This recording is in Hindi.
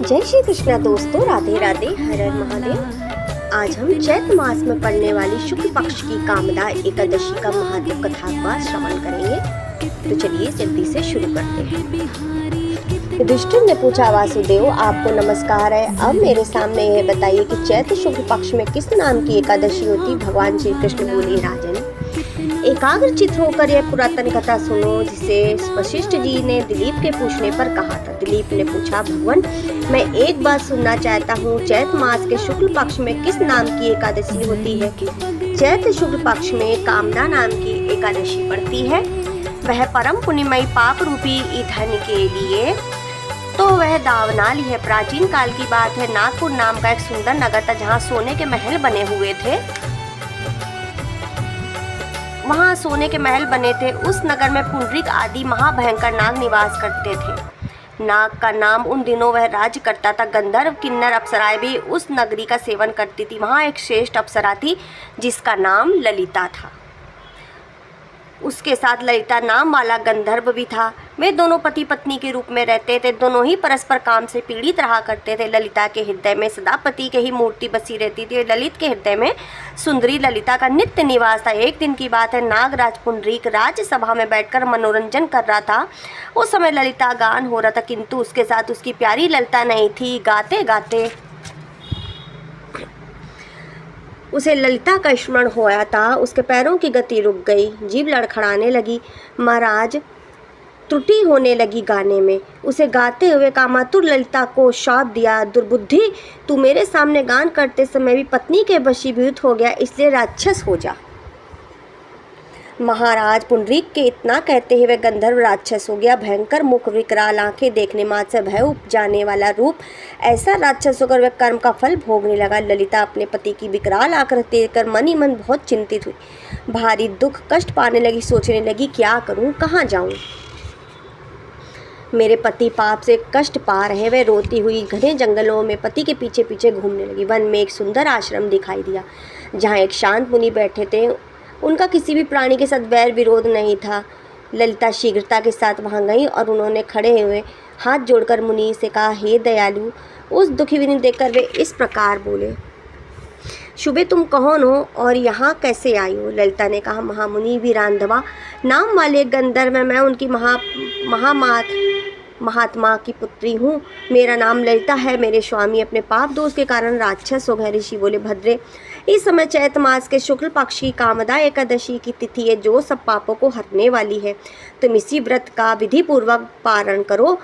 जय श्री कृष्णा दोस्तों, राधे राधे, हर हर महादेव। आज हम चैत्र मास में पड़ने वाली शुक्ल पक्ष की कामदा एकादशी का महादेव कथा का श्रवण करेंगे। तो चलिए जल्दी से शुरू करते हैं। युधिष्ठिर ने पूछा, वासुदेव आपको नमस्कार है। अब मेरे सामने यह बताइए कि चैत्र शुक्ल पक्ष में किस नाम की एकादशी होती। भगवान श्री कृष्ण बोले, राजन एकाग्रचित होकर यह पुरातन कथा सुनो, जिसे वशिष्ठ जी ने दिलीप के पूछने पर कहा था। दिलीप ने पूछा, भगवान मैं एक बात सुनना चाहता हूँ, चैत्र मास के शुक्ल पक्ष में किस नाम की एकादशी होती है। चैत्र शुक्ल पक्ष में कामदा नाम की एकादशी पड़ती है। वह परम पुण्यमयी पाप रूपी ईंधन के लिए तो वह दावनाली है। प्राचीन काल की बात है, नागपुर नाम का एक सुंदर नगर था जहाँ सोने के महल बने हुए थे। वहाँ सोने के महल बने थे। उस नगर में पुंडरीक आदि महाभयंकर नाग निवास करते थे। नाग का नाम उन दिनों वह राज्य करता था। गंधर्व किन्नर अप्सराएं भी उस नगरी का सेवन करती थी। वहाँ एक श्रेष्ठ अप्सरा थी जिसका नाम ललिता था। उसके साथ ललिता नाम वाला गंधर्व भी था। वे दोनों पति पत्नी के रूप में रहते थे। दोनों ही परस्पर काम से पीड़ित रहा करते थे। ललिता के हृदय में सदा पति के ही मूर्ति बसी रहती थी। ललित के हृदय में सुंदरी ललिता का नित्य निवास था। एक दिन की बात है, नागराज पुंडरीक राज्यसभा में बैठकर मनोरंजन कर रहा था। उस समय ललिता गान हो रहा था, किंतु उसके साथ उसकी प्यारी ललिता नहीं थी। गाते गाते उसे ललिता का स्मरण होया था। उसके पैरों की गति रुक गई, जीभ लड़खड़ाने लगी, महाराज त्रुटि होने लगी गाने में। उसे गाते हुए कामातुर ललिता को शाप दिया, दुर्बुद्धि तू मेरे सामने गान करते समय भी पत्नी के वशीभूत हो गया, इसलिए राक्षस हो जा। महाराज पुंडरीक के इतना कहते हुए गंधर्व राक्षस हो गया। भयंकर मुख, विकराल आंखें, देखने मात्र से भय उपजाने वाला रूप, ऐसा राक्षस होकर वह कर्म का फल भोगने लगा। ललिता अपने पति की विकराल आकृति देखकर मन ही मन बहुत चिंतित हुई। भारी दुख कष्ट पाने लगी। सोचने लगी, क्या करूं, कहाँ जाऊं। मेरे पति पाप से कष्ट पा रहे। वह रोती हुई घने जंगलों में पति के पीछे पीछे घूमने लगी। वन में एक सुंदर आश्रम दिखाई दिया जहाँ एक शांत मुनि बैठे थे। उनका किसी भी प्राणी के साथ वैर विरोध नहीं था। ललिता शीघ्रता के साथ वहां गई और उन्होंने खड़े हुए हाथ जोड़कर मुनि से कहा, हे दयालु। उस दुखी मुनि देखकर वे इस प्रकार बोले, शुभे तुम कौन हो और यहाँ कैसे आई हो। ललिता ने कहा, महामुनि वीरांधवा नाम वाले गंधर्व में मैं उनकी महात्मा की पुत्री हूँ। मेरा नाम ललिता है। मेरे स्वामी अपने पाप दोष के कारण राक्षस हो गए। ऋषि बोले, भद्रे इस समय चैत्र मास के शुक्ल पक्ष की कामदा एकादशी की तिथि है, जो सब पापों को हरने वाली है। तुम इसी व्रत का विधि पूर्वक पारण करो।